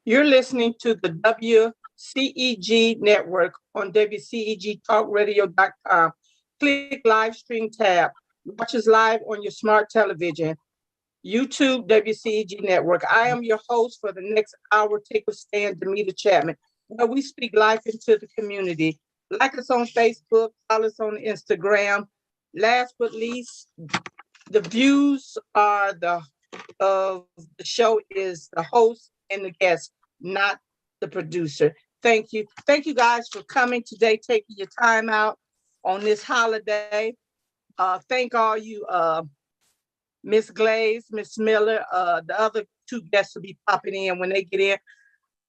You're listening to the WCEG Network on WCEGTalkRadio.com. Click live stream tab. Watch us live on your smart television. YouTube WCEG Network. I am your host for the next hour. Take a stand, Damita Chatman, where we speak life into the community. Like us on Facebook, follow us on Instagram. Last but least, the views are the of the show is the host and the guest, not the producer. Thank you. Thank you guys for coming today, taking your time out on this holiday. Thank all you Miss Glaize, Miss Miller, the other two guests will be popping in when they get in.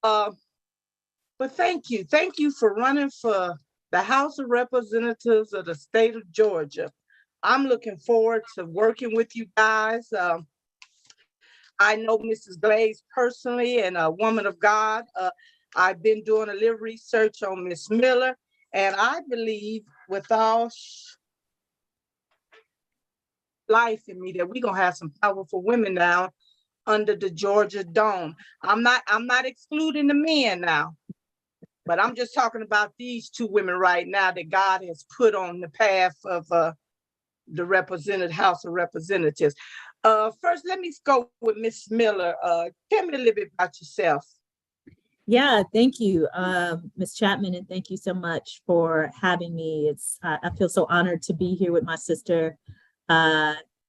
Uh, but thank you. Thank you for running for the House of Representatives of the state of Georgia. I'm looking forward to working with you guys. I know Mrs. Glaize personally and a woman of God. I've been doing a little research on Miss Miller, and I believe with all life in me that we're gonna have some powerful women now under the Georgia dome. I'm not excluding the men now, but I'm just talking about these two women right now that God has put on the path of the represented House of Representatives. First, let me go with Miss Miller. Tell me a little bit about yourself. Yeah, thank you, Ms. Chapman, and thank you so much for having me. I feel so honored to be here with my sister,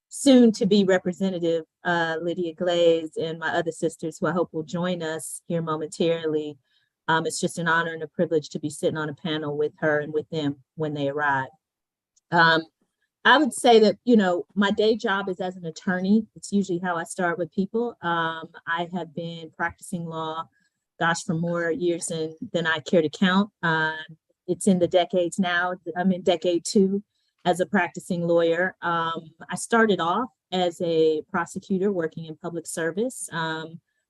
soon to be Representative Lydia Glaize, and my other sisters who I hope will join us here momentarily. It's just an honor and a privilege to be sitting on a panel with her and with them when they arrive. I would say that, my day job is as an attorney. It's usually how I start with people. I have been practicing law, gosh, for more years than I care to count. It's in the decades now. I'm in decade 2 as a practicing lawyer. I started off as a prosecutor working in public service,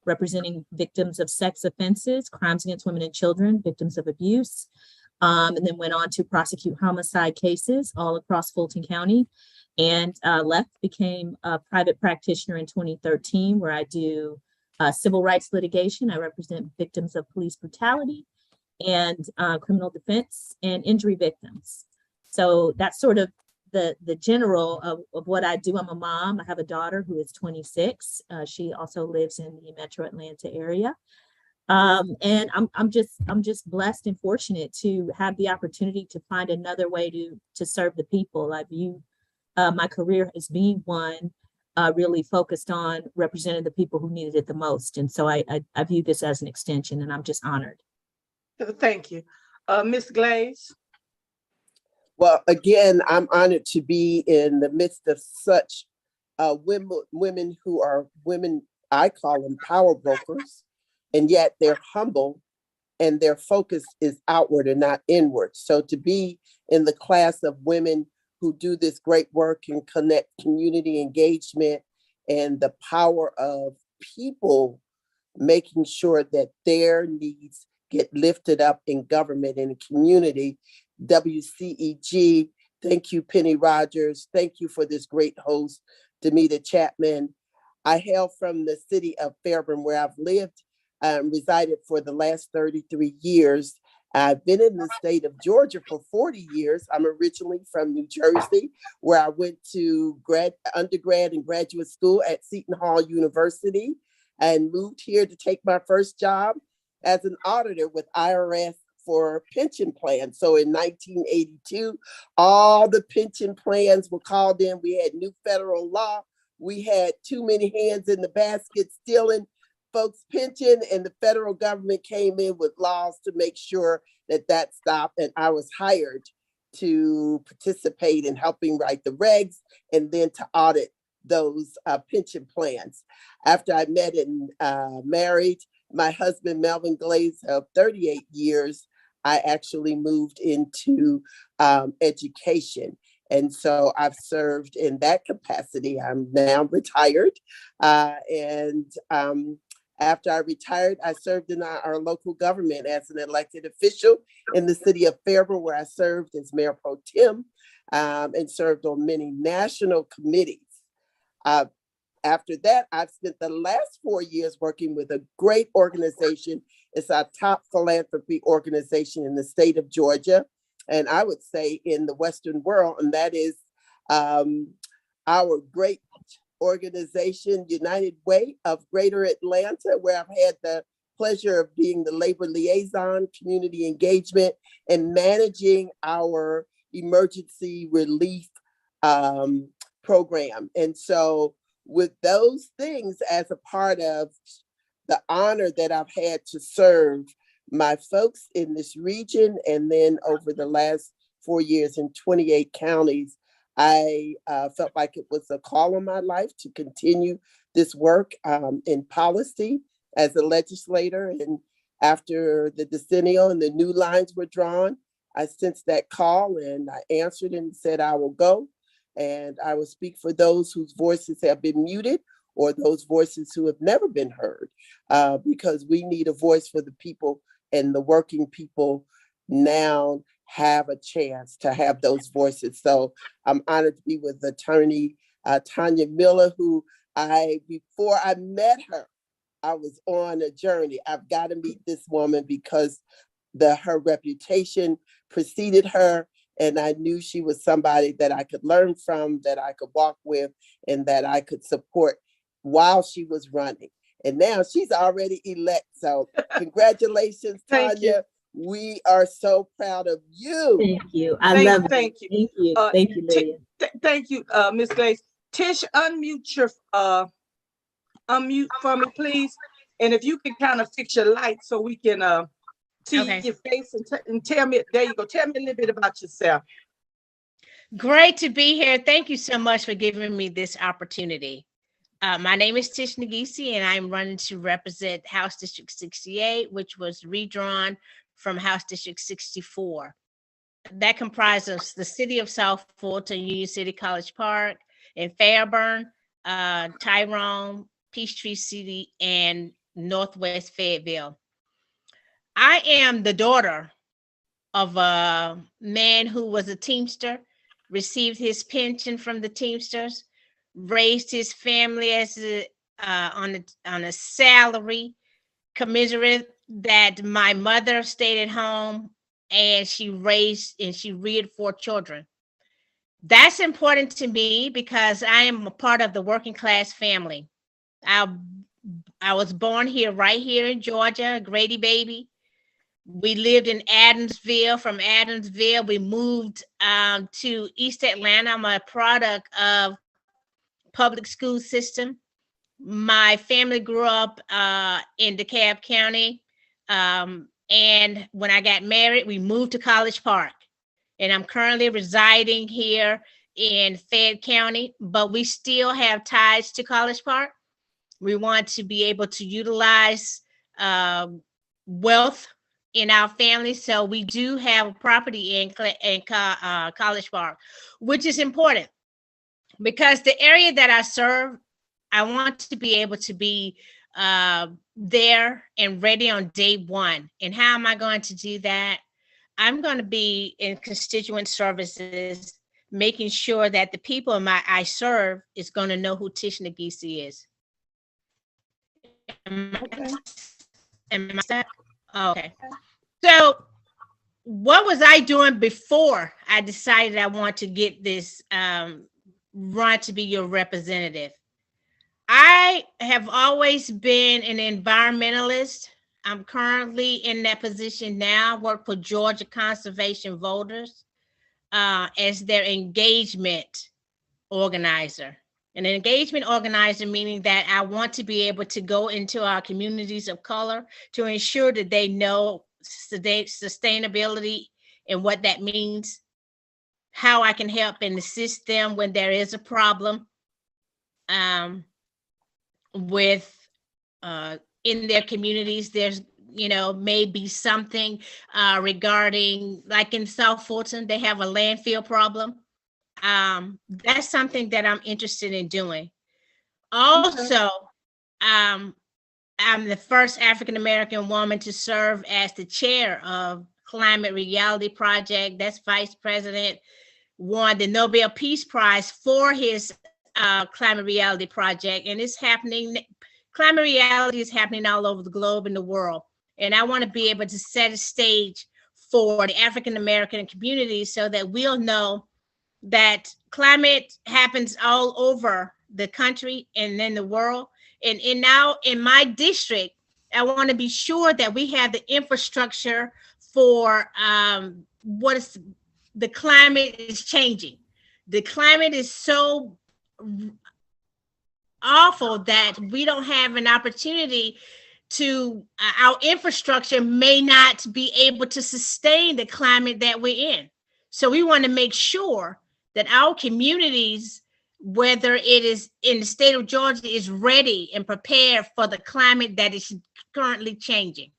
representing victims of sex offenses, crimes against women and children, victims of abuse, and then went on to prosecute homicide cases all across Fulton County, and became a private practitioner in 2013, where I do civil rights litigation. I represent victims of police brutality and criminal defense and injury victims. So that's sort of the general of what I do. I'm a mom. I have a daughter who is 26. She also lives in the Metro Atlanta area. And I'm just blessed and fortunate to have the opportunity to find another way to serve the people. I view my career as being one really focused on representing the people who needed it the most. And so I view this as an extension, and I'm just honored. Thank you. Miss Glaize. Well, again, I'm honored to be in the midst of such women who are women, I call them power brokers, and yet they're humble and their focus is outward and not inward. So to be in the class of women who do this great work and connect community engagement and the power of people making sure that their needs get lifted up in government and community. WCEG, thank you, Penny Rogers. Thank you for this great host, Damita Chatman. I hail from the city of Fairburn, where I've lived and resided for the last 33 years. I've been in the state of Georgia for 40 years. I'm originally from New Jersey, where I went to undergrad and graduate school at Seton Hall University, and moved here to take my first job as an auditor with IRS for pension plans. So in 1982, all the pension plans were called in. We had new federal law. We had too many hands in the basket stealing folks' pension, and the federal government came in with laws to make sure that stopped. And I was hired to participate in helping write the regs and then to audit those pension plans. After I met and married my husband, Melvin Glaize, of 38 years, I actually moved into education. And so I've served in that capacity. I'm now retired. After I retired, I served in our local government as an elected official in the city of Fairburn, where I served as Mayor Pro Tem and served on many national committees. After that, I've spent the last 4 years working with a great organization. It's our top philanthropy organization in the state of Georgia, and I would say in the Western world, and that is our great organization, United Way of Greater Atlanta, where I've had the pleasure of being the labor liaison, community engagement, and managing our emergency relief program. And so with those things as a part of the honor that I've had to serve my folks in this region, and then over the last 4 years in 28 counties, I felt like it was a call on my life to continue this work in policy as a legislator. And after the decennial and the new lines were drawn, I sensed that call and I answered and said, I will go. And I will speak for those whose voices have been muted or those voices who have never been heard, because we need a voice for the people, and the working people now have a chance to have those voices. So I'm honored to be with attorney Tanya Miller, who before I met her, I was on a journey. I've got to meet this woman because her reputation preceded her, and I knew she was somebody that I could learn from, that I could walk with, and that I could support while she was running. And now she's already elect. So congratulations, Tanya. We are so proud of you. Thank you. I love it. Thank you. Thank you. Thank you, Lydia. Thank you, Ms. Glaize. Tish, unmute for me, please. And if you can kind of fix your light so we can see your face and tell me, there you go. Tell me a little bit about yourself. Great to be here. Thank you so much for giving me this opportunity. My name is Tish Naghise, and I'm running to represent House District 68, which was redrawn from House District 64. That comprises the city of South Fulton, Union City College Park, and Fairburn, Tyrone, Peachtree City, and Northwest Fayetteville. I am the daughter of a man who was a Teamster, received his pension from the Teamsters, raised his family as on a salary, commiserate that my mother stayed at home and she reared 4 children. That's important to me because I am a part of the working class family. I was born here, right here in Georgia, a Grady baby. We lived in Adamsville. From Adamsville, we moved to East Atlanta. I'm a product of public school system. My family grew up in DeKalb County. And when I got married, we moved to College Park. And I'm currently residing here in Fayette County, but we still have ties to College Park. We want to be able to utilize wealth in our family. So we do have a property in College Park, which is important because the area that I serve, I want to be able to be there and ready on day one. And how am I going to do that? I'm going to be in constituent services, making sure that the people I serve is going to know who Tish Naghise is. Okay. So what was I doing before I decided I want to get this run to be your representative? I have always been an environmentalist. I'm currently in that position now. I work for Georgia Conservation Voters as their engagement organizer. An engagement organizer meaning that I want to be able to go into our communities of color to ensure that they know sustainability and what that means, how I can help and assist them when there is a problem with in their communities. There's maybe something regarding, like in South Fulton, they have a landfill problem. That's something that I'm interested in doing. Also, I'm the first African-American woman to serve as the chair of Climate Reality Project. That's Vice President, won the Nobel Peace Prize for his Climate Reality Project, and it's happening. Climate reality is happening all over the globe and the world. And I want to be able to set a stage for the African American community so that we'll know that climate happens all over the country and in the world. And now in my district, I want to be sure that we have the infrastructure for what is the climate is changing. The climate is so awful that we don't have an opportunity to, our infrastructure may not be able to sustain the climate that we're in. So we want to make sure that our communities, whether it is in the state of Georgia, is ready and prepared for the climate that is currently changing.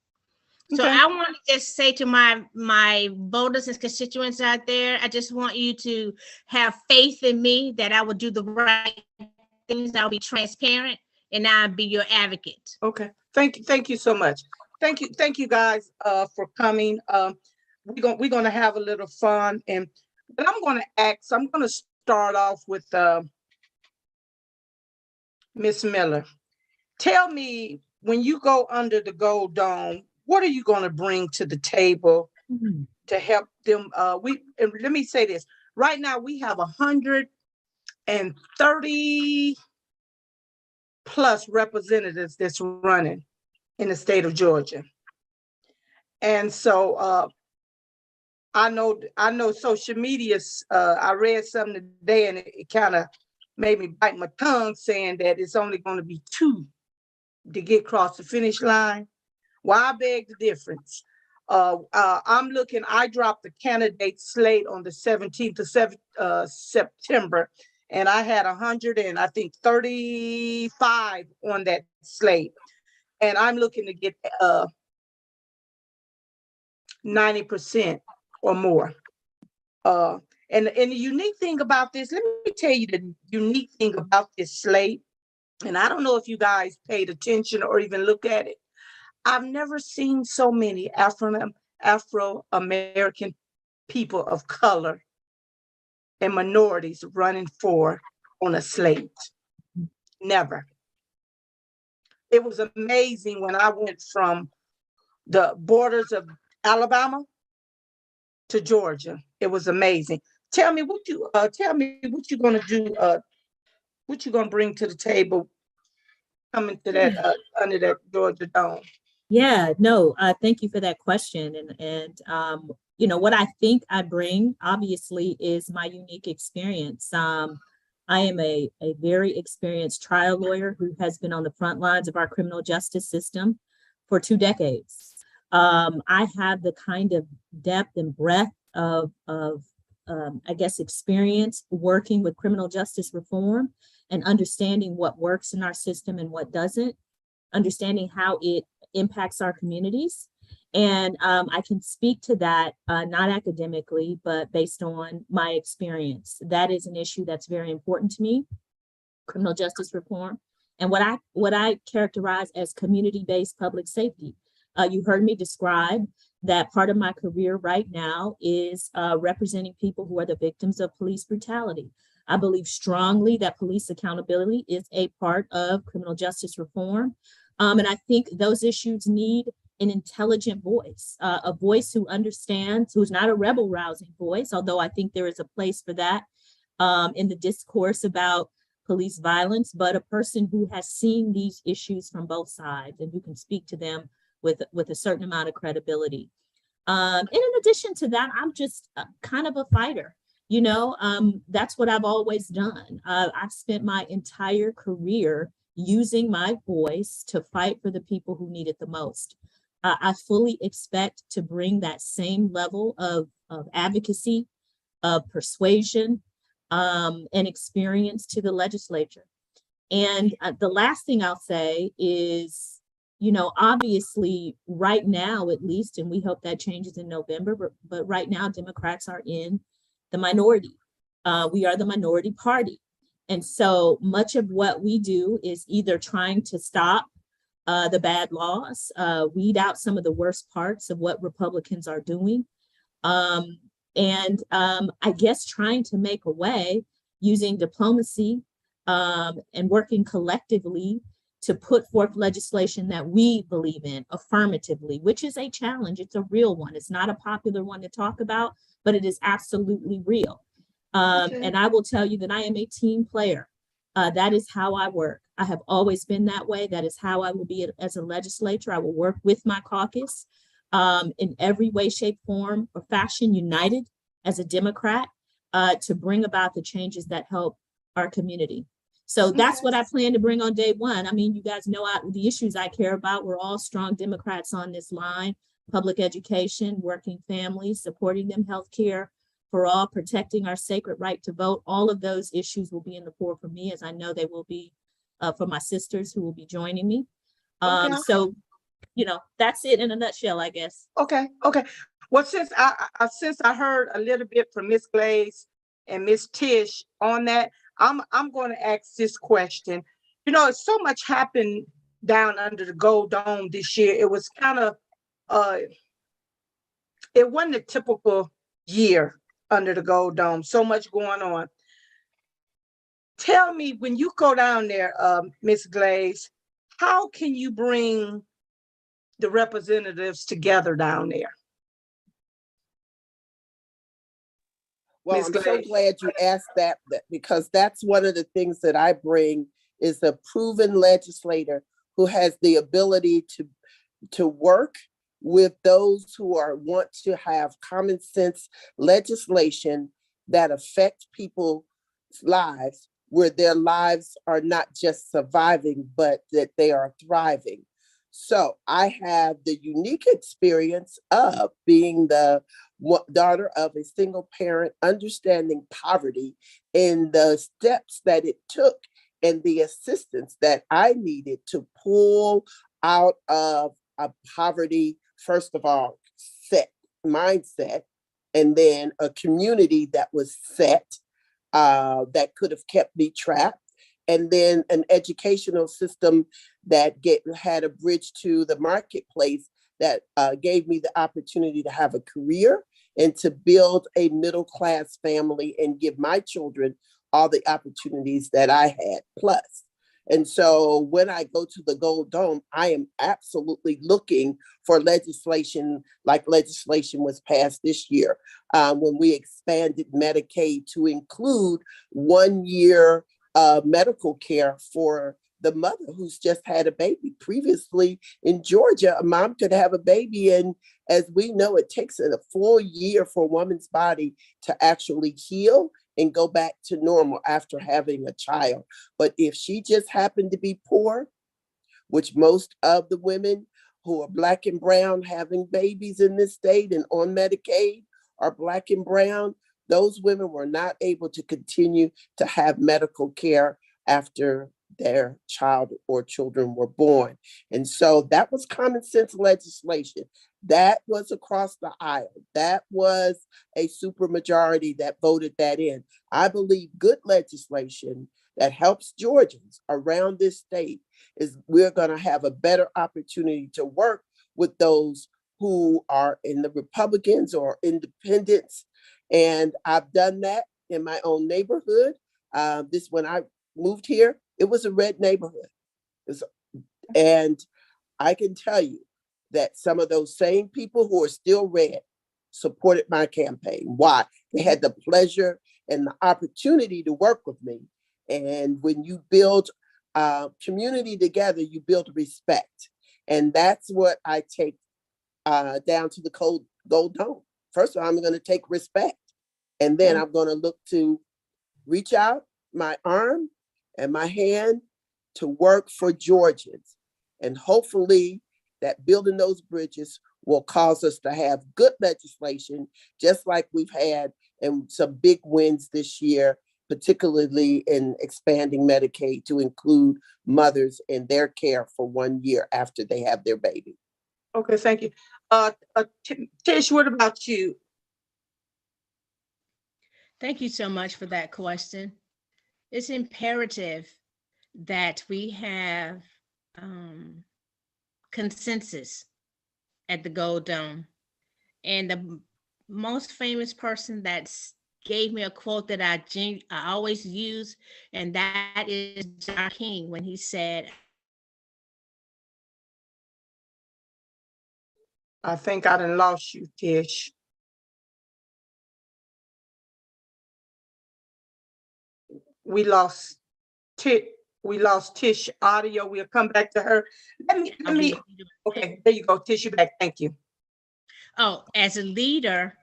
So Okay. I want to just say to my voters and constituents out there, I just want you to have faith in me that I will do the right things. I'll be transparent and I'll be your advocate. Okay. Thank you so much. Thank you guys for coming. We're gonna have a little fun, but I'm gonna start off with Miss Miller. Tell me, when you go under the gold dome, what are you gonna bring to the table to help them? And let me say this. Right now we have 130 plus representatives that's running in the state of Georgia. And so I know social media, I read something today and it kind of made me bite my tongue, saying that it's only going to be 2 to get across the finish line. Well, I beg the difference. I dropped the candidate slate on the 17th of September, and I had 135 on that slate. And I'm looking to get 90% or more. And the unique thing about this, let me tell you the unique thing about this slate, and I don't know if you guys paid attention or even look at it. I've never seen so many Afro-American people of color and minorities running for on a slate. Never. It was amazing when I went from the borders of Alabama to Georgia. It was amazing. Tell me what you're gonna do. What you gonna bring to the table coming to that under that Georgia dome? Yeah, no, thank you for that question. And what I think I bring, obviously, is my unique experience. I am a very experienced trial lawyer who has been on the front lines of our criminal justice system for 2 decades. I have the kind of depth and breadth of experience working with criminal justice reform and understanding what works in our system and what doesn't, understanding how it impacts our communities. And I can speak to that, not academically, but based on my experience. That is an issue that's very important to me, criminal justice reform, and what I characterize as community-based public safety. You heard me describe that part of my career right now is representing people who are the victims of police brutality. I believe strongly that police accountability is a part of criminal justice reform. And I think those issues need an intelligent voice, a voice who understands, who's not a rebel-rousing voice, although I think there is a place for that in the discourse about police violence, but a person who has seen these issues from both sides and who can speak to them with a certain amount of credibility. And in addition to that, I'm just kind of a fighter. That's what I've always done. I've spent my entire career using my voice to fight for the people who need it the most. I fully expect to bring that same level of advocacy, of persuasion, and experience to the legislature. And the last thing I'll say is, obviously right now, at least, and we hope that changes in November, but right now Democrats are in the minority. We are the minority party. And so much of what we do is either trying to stop the bad laws, weed out some of the worst parts of what Republicans are doing, and I guess trying to make a way using diplomacy and working collectively to put forth legislation that we believe in affirmatively, which is a challenge. It's a real one. It's not a popular one to talk about, but it is absolutely real. And I will tell you that I am a team player. That is how I work. I have always been that way. That is how I will be as a legislator. I will work with my caucus in every way, shape, form, or fashion, united as a Democrat to bring about the changes that help our community. So that's what I plan to bring on day one. I mean, you guys know the issues I care about. We're all strong Democrats on this line: public education, working families, supporting them, healthcare for all, protecting our sacred right to vote. All of those issues will be in the fore for me, as I know they will be for my sisters who will be joining me. So, that's it in a nutshell, I guess. Okay. Well, since I heard a little bit from Miss Glaize and Miss Tish on that, I'm going to ask this question. So much happened down under the Gold Dome this year. It was kind of it wasn't a typical year under the Gold Dome. So much going on. Tell me, when you go down there, Miss Glaize, how can you bring the representatives together down there? Well, I'm so glad you asked that because that's one of the things that I bring is a proven legislator who has the ability to work with those who want to have common sense legislation that affect people's lives, where their lives are not just surviving, but that they are thriving. So I have the unique experience of being the daughter of a single parent, understanding poverty and the steps that it took and the assistance that I needed to pull out of a poverty, first of all, set mindset, and then a community that was set that could have kept me trapped. And then an educational system that had a bridge to the marketplace that gave me the opportunity to have a career and to build a middle-class family and give my children all the opportunities that I had, plus. And so when I go to the Gold Dome, I am absolutely looking for legislation like legislation was passed this year when we expanded Medicaid to include 1 year medical care for the mother who's just had a baby. Previously in Georgia, a mom could have a baby, and as we know, it takes a full year for a woman's body to actually heal and go back to normal after having a child. But if she just happened to be poor, which most of the women who are Black and brown having babies in this state and on Medicaid are Black and brown, those women were not able to continue to have medical care after their child or children were born. And so that was common sense legislation. That was across the aisle. That was a supermajority that voted that in. I believe good legislation that helps Georgians around this state is we're going to have a better opportunity to work with those who are in the Republicans or independents. And I've done that in my own neighborhood. When I moved here, it was a red neighborhood. And I can tell you that some of those same people who are still red supported my campaign. Why? They had the pleasure and the opportunity to work with me. And when you build community together, you build respect. And that's what I take down to the Gold Dome. First of all, I'm going to take respect. And then I'm going to look to reach out my arm and my hand to work for Georgians. And hopefully that building those bridges will cause us to have good legislation, just like we've had and some big wins this year, particularly in expanding Medicaid to include mothers in their care for 1 year after they have their baby. Okay, thank you. Tish, what about you? Thank you so much for that question. It's imperative that we have consensus at the Gold Dome. And the most famous person that's gave me a quote that I always use, and that is Dr. King when he said, I think I done lost you, Tish. We lost Tish audio. We'll come back to her. Okay, there you go. Tish, you back. Thank you. oh, as a leader,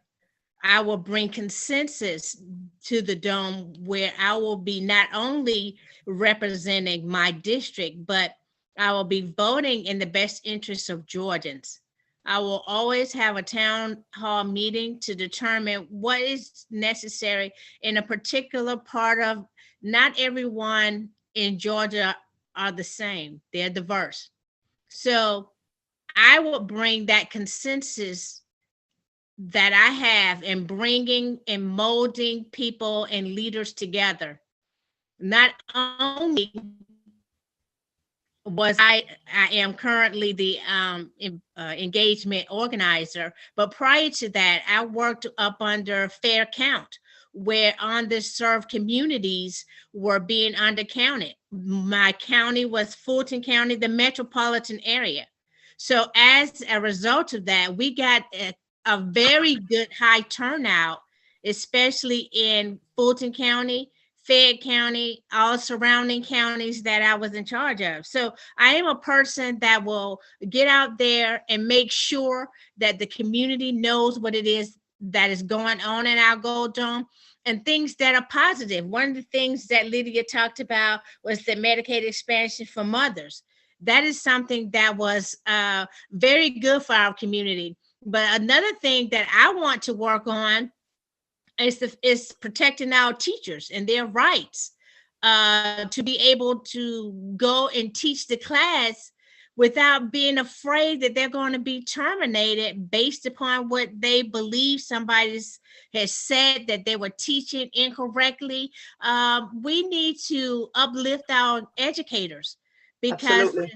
I will bring consensus to the Dome where I will be not only representing my district, but I will be voting in the best interests of Georgians. I will always have a town hall meeting to determine what is necessary in a particular part of, not everyone in Georgia are the same. They're diverse. So I will bring that consensus that I have in bringing and molding people and leaders together. Not only was I am currently the engagement organizer, but prior to that, I worked up under Fair Count, where underserved communities were being undercounted. My county was Fulton County, the metropolitan area. So as a result of that, we got a very good high turnout, especially in Fulton County, Fayette County, all surrounding counties that I was in charge of. So I am a person that will get out there and make sure that the community knows what it is that is going on in our Gold Dome and things that are positive. One of the things that Lydia talked about was the Medicaid expansion for mothers. That is something that was very good for our community. But another thing that I want to work on is protecting our teachers and their rights to be able to go and teach the class without being afraid that they're going to be terminated based upon what they believe somebody has said that they were teaching incorrectly. We need to uplift our educators because Absolutely.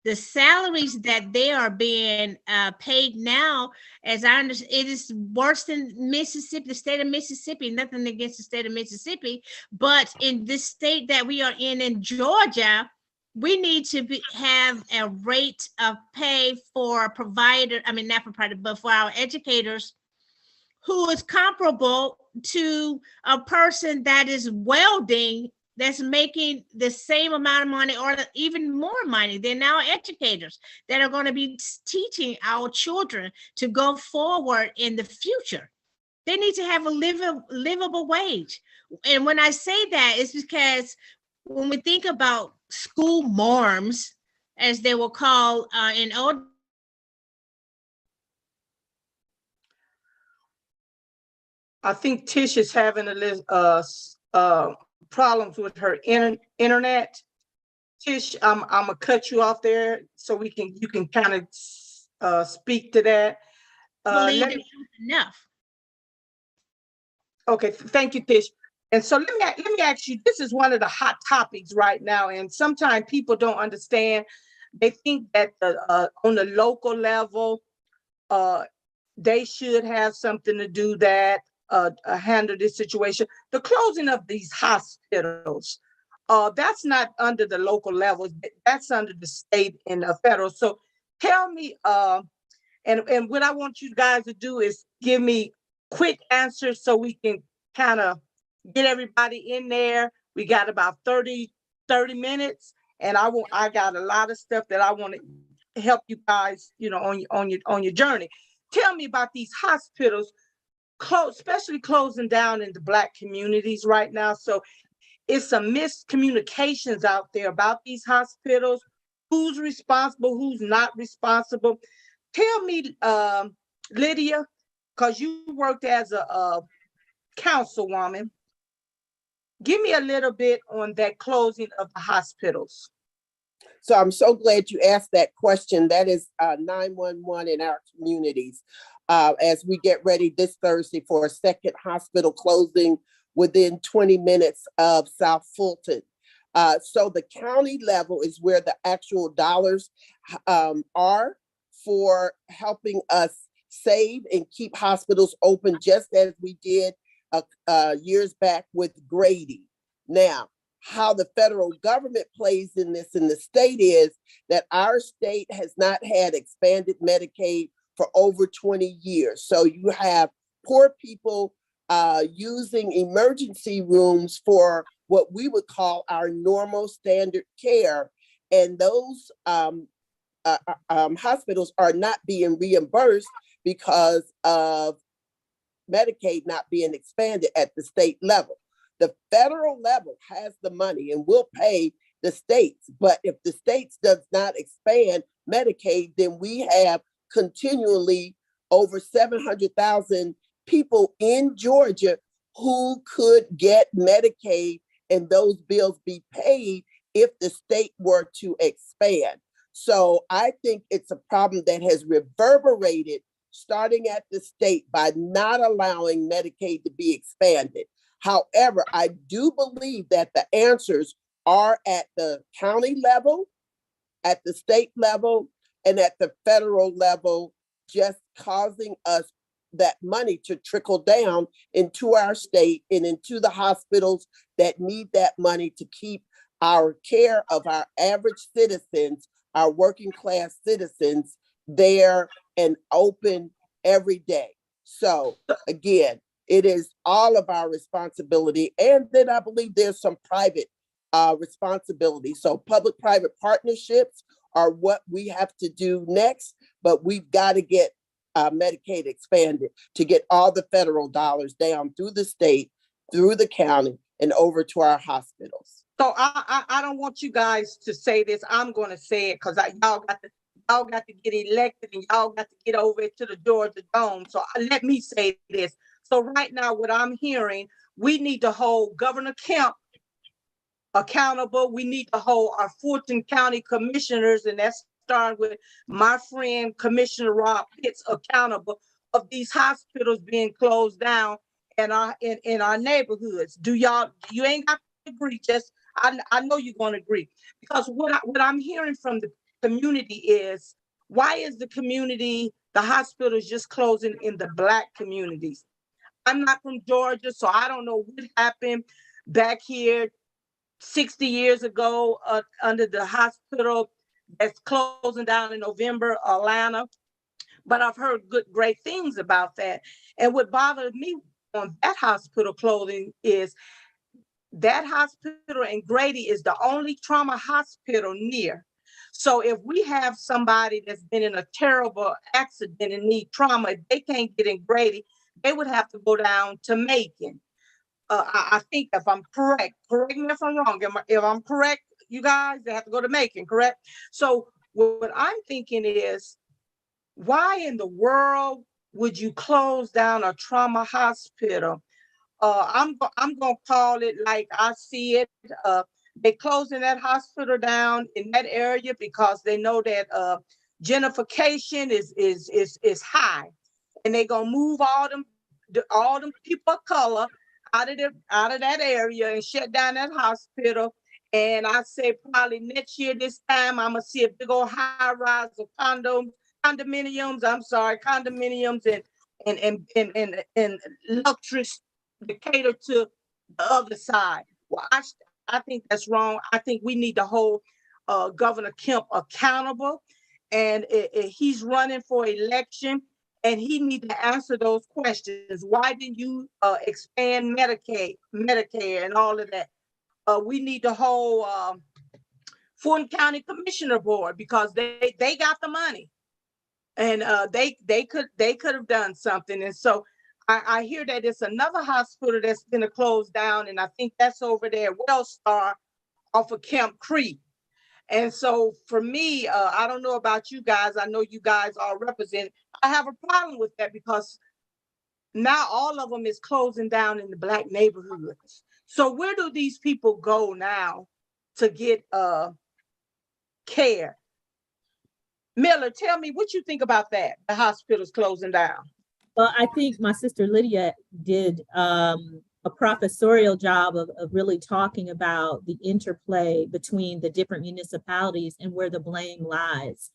the salaries that they are being paid now, as I understand, it is worse than Mississippi, the state of Mississippi. Nothing against the state of Mississippi, but in this state that we are in Georgia, we need to have a rate of pay for provider. I mean, not for provider, but for our educators, who is comparable to a person that is welding, that's making the same amount of money or even more money. They're now educators that are going to be teaching our children to go forward in the future. They need to have a livable wage. And when I say that, it's because when we think about school marms, as they were called in old. I think Tish is having a little problems with her internet. Tish, I'm gonna cut you off there so you can kind of speak to that. Enough. Okay, thank you, Tish. And so let me ask you, this is one of the hot topics right now, and sometimes people don't understand. They think that on the local level, they should have something to do that, handle this situation. The closing of these hospitals, that's not under the local level, that's under the state and the federal. So tell me, and what I want you guys to do is give me quick answers so we can kind of get everybody in there. We got about 30 minutes, and I got a lot of stuff that I want to help you guys, on your journey. Tell me about these hospitals, especially closing down in the Black communities right now. So it's some miscommunications out there about these hospitals. Who's responsible? Who's not responsible? Tell me, Lydia, because you worked as a councilwoman. Give me a little bit on that closing of the hospitals. So I'm so glad you asked that question. That is 911 in our communities. As we get ready this Thursday for a second hospital closing within 20 minutes of South Fulton. So the county level is where the actual dollars are for helping us save and keep hospitals open, just as we did years back with Grady. Now, how the federal government plays in this in the state is that our state has not had expanded Medicaid for over 20 years. So you have poor people using emergency rooms for what we would call our normal standard care. And those hospitals are not being reimbursed because of Medicaid not being expanded at the state level. The federal level has the money and will pay the states. But if the states does not expand Medicaid, then we have continually over 700,000 people in Georgia who could get Medicaid and those bills be paid if the state were to expand. So I think it's a problem that has reverberated starting at the state by not allowing Medicaid to be expanded. However, I do believe that the answers are at the county level, at the state level, and at the federal level, just causing us that money to trickle down into our state and into the hospitals that need that money to keep our care of our average citizens, our working class citizens, there and open every day. So again, it is all of our responsibility. And then I believe there's some private responsibility. So public-private partnerships are what we have to do next, but we've got to get Medicaid expanded to get all the federal dollars down through the state, through the county, and over to our hospitals. So I don't want you guys to say this. I'm going to say it because y'all got to get elected and y'all got to get over to the Georgia Dome. So let me say this. So right now, what I'm hearing, we need to hold Governor Kemp accountable. We need to hold our Fulton County commissioners, and that's starting with my friend Commissioner Rob Pitts, accountable of these hospitals being closed down in our neighborhoods. You ain't got to agree, just I know you're going to agree, because what I'm hearing from the community is, why is the hospitals just closing in the Black communities? I'm not from Georgia, so I don't know what happened back here 60 years ago under the hospital that's closing down in November, Atlanta. But I've heard great things about that. And what bothered me on that hospital closing is that hospital in Grady is the only trauma hospital near. So if we have somebody that's been in a terrible accident and need trauma, if they can't get in Grady, they would have to go down to Macon. I think, if I'm correct me if I'm wrong. If I'm correct, you guys, they have to go to Macon, correct? So what I'm thinking is, why in the world would you close down a trauma hospital? I'm gonna call it like I see it. They closing that hospital down in that area because they know that gentrification is high, and they gonna move all them people of color out of that area and shut down that hospital. And I say probably next year this time I'm gonna see a big old high rise of condominiums and luxuries to cater to the other side. Well, I think that's wrong. I think we need to hold Governor Kemp accountable, and he's running for election, and he needs to answer those questions. Why didn't you expand Medicare, and all of that? We need to hold Fulton County Commissioner Board, because they got the money, and they could have done something. And so I hear that it's another hospital that's going to close down, and I think that's over there at Wellstar off of Camp Creek. And so for me, I don't know about you guys. I know you guys all represent. I have a problem with that, because now all of them is closing down in the Black neighborhoods. So where do these people go now to get care? Miller, tell me what you think about that, the hospitals closing down. Well, I think my sister Lydia did a professorial job of really talking about the interplay between the different municipalities and where the blame lies.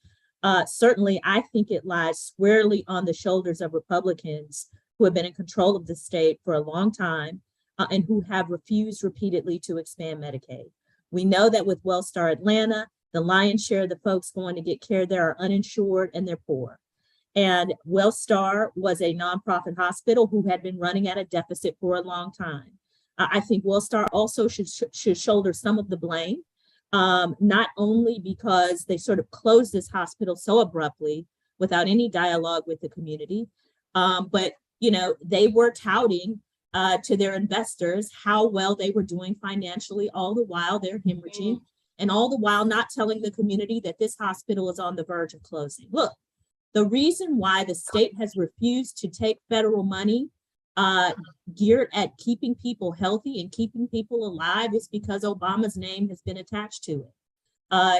Certainly, I think it lies squarely on the shoulders of Republicans who have been in control of the state for a long time and who have refused repeatedly to expand Medicaid. We know that with WellStar Atlanta, the lion's share of the folks going to get care there are uninsured and they're poor. And WellStar was a nonprofit hospital who had been running at a deficit for a long time. I think WellStar also should shoulder some of the blame, not only because they sort of closed this hospital so abruptly without any dialogue with the community, but they were touting to their investors how well they were doing financially, all the while they're hemorrhaging, and all the while not telling the community that this hospital is on the verge of closing. Look, the reason why the state has refused to take federal money geared at keeping people healthy and keeping people alive is because Obama's name has been attached to it.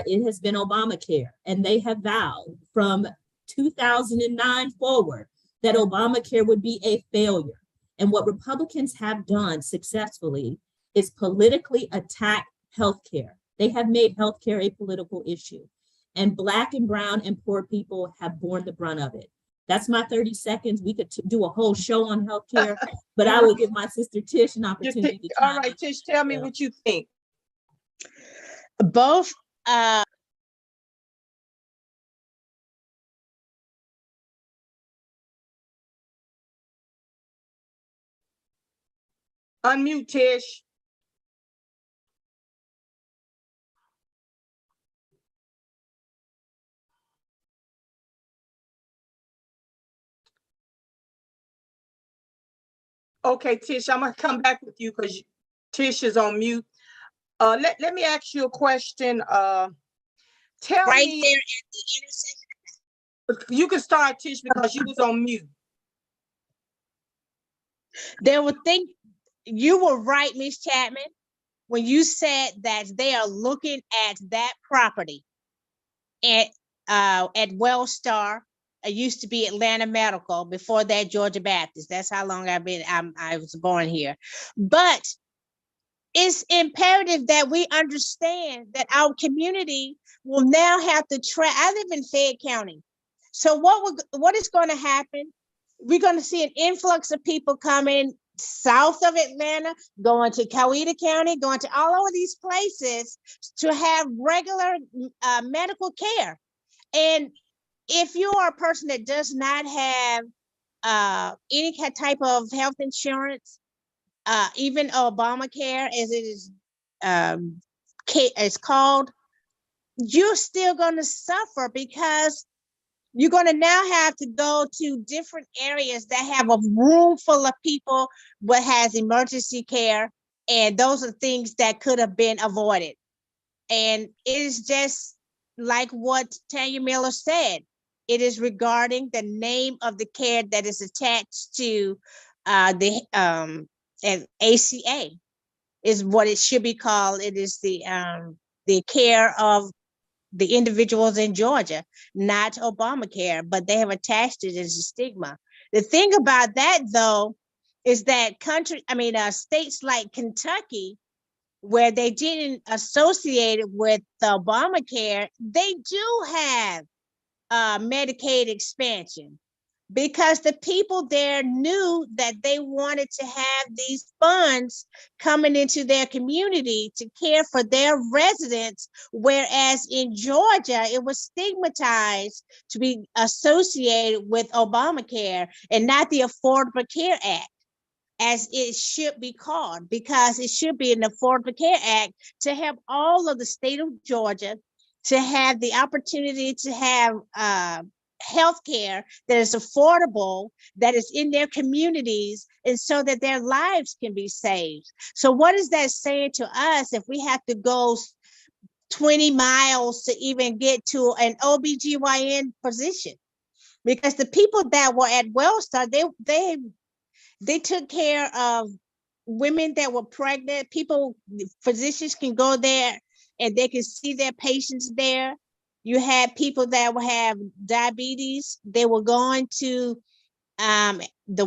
It has been Obamacare, and they have vowed from 2009 forward that Obamacare would be a failure. And what Republicans have done successfully is politically attack healthcare. They have made healthcare a political issue, and Black and brown and poor people have borne the brunt of it. That's my 30 seconds. We could do a whole show on healthcare, but I will give my sister Tish an opportunity to all right, Tish, tell me what you think. Both Unmute, Tish. Okay, Tish, I'm gonna come back with you because Tish is on mute. Let me ask you a question. Tell right me, there at the intersection. you can start, Tish, because you was on mute. There were things, you were right, Ms. Chapman, when you said that they are looking at that property at WellStar. It used to be Atlanta Medical, before that Georgia Baptist. That's how long I was born here. But it's imperative that we understand that our community will now have to I live in Fayette County. So what is going to happen? We're going to see an influx of people coming south of Atlanta, going to Coweta County, going to all of these places to have regular medical care. And if you are a person that does not have any type of health insurance, even Obamacare, as it is it's called, you're still going to suffer because you're going to now have to go to different areas that have a room full of people but has emergency care, and those are things that could have been avoided. And it is just like what Tanya Miller said. It is regarding the name of the care that is attached to the ACA is what it should be called. It is the care of the individuals in Georgia, not Obamacare, but they have attached it as a stigma. The thing about that, though, is that states like Kentucky, where they didn't associate it with Obamacare, they do have Medicaid expansion, because the people there knew that they wanted to have these funds coming into their community to care for their residents, whereas in Georgia, it was stigmatized to be associated with Obamacare and not the Affordable Care Act, as it should be called, because it should be an Affordable Care Act to help all of the state of Georgia to have the opportunity to have healthcare that is affordable, that is in their communities, and so that their lives can be saved. So what is that saying to us if we have to go 20 miles to even get to an OBGYN physician? Because the people that were at WellStar, they took care of women that were pregnant. Physicians can go there and they can see their patients there. You had people that would have diabetes. They were going to the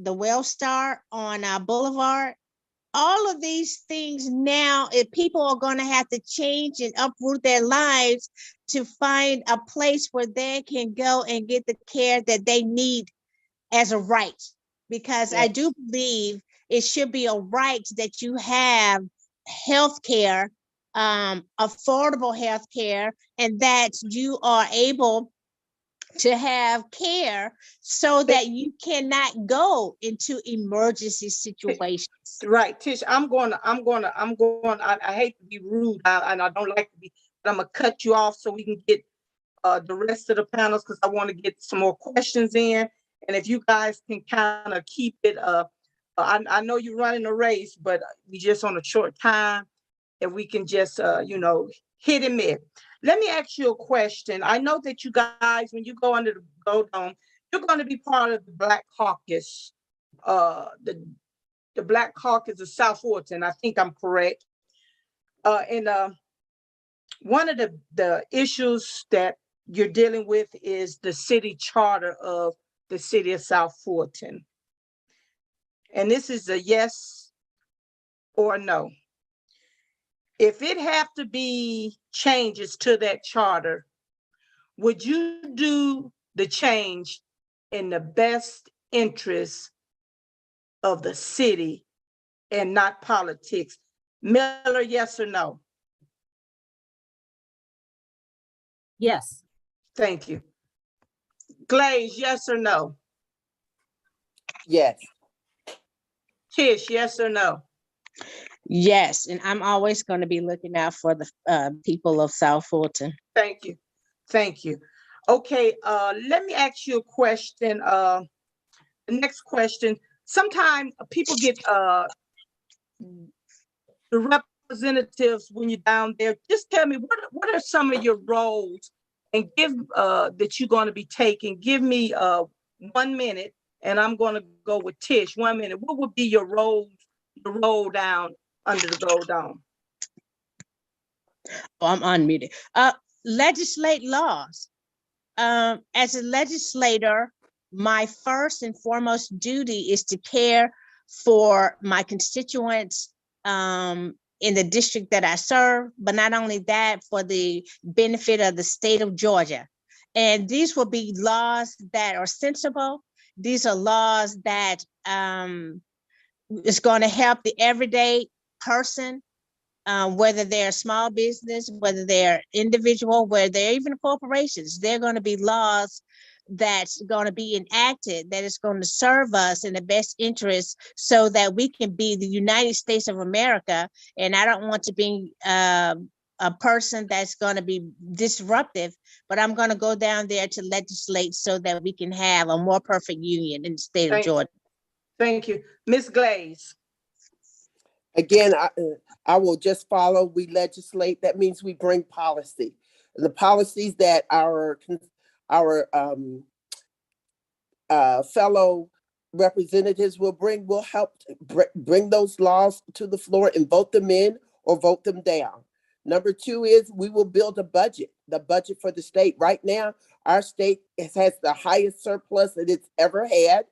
WellStar on Boulevard. All of these things now, if people are going to have to change and uproot their lives to find a place where they can go and get the care that they need as a right. because Yeah. I do believe it should be a right that you have health care, affordable health care, and that you are able to have care so that you cannot go into emergency situations. Right, Tish, I hate to be rude, and I don't like to be, but I'm gonna cut you off so we can get the rest of the panels, because I want to get some more questions in. And if you guys can kind of keep it, I know you're running a race, but we just on a short time, and we can just, hit and miss. Let me ask you a question. I know that you guys, when you go under the Go Dome, you're going to be part of the Black Caucus, the Black Caucus of South Fulton. I think I'm correct. And one of the issues that you're dealing with is the city charter of the city of South Fulton. And this is a yes or no. If it have to be changes to that charter, would you do the change in the best interest of the city and not politics? Miller, yes or no? Yes. Thank you. Glaize, yes or no? Yes. Tish, yes or no? Yes, and I'm always going to be looking out for the people of South Fulton. Thank you. Thank you. Okay, let me ask you a question. The next question. Sometimes people get the representatives when you're down there. Just tell me what are some of your roles, and give that you're going to be taking. Give me 1 minute, and I'm going to go with Tish. 1 minute. What would be your role down under the Gold Dome? Oh, I'm unmuted. Legislate laws. As a legislator, my first and foremost duty is to care for my constituents in the district that I serve, but not only that, for the benefit of the state of Georgia. And these will be laws that are sensible. These are laws that is going to help the everyday person, whether they're a small business, whether they're individual, whether they're even corporations. They're going to be laws that's going to be enacted that is going to serve us in the best interest so that we can be the United States of America. And I don't want to be a person that's going to be disruptive, but I'm going to go down there to legislate so that we can have a more perfect union in the state of Georgia. Thank you. Ms. Glaize. Again, I will just follow. We legislate. That means we bring policy. The policies that our fellow representatives will help bring those laws to the floor and vote them in or vote them down. Number two is we will build a budget, the budget for the state. Right now, our state has the highest surplus that it's ever had.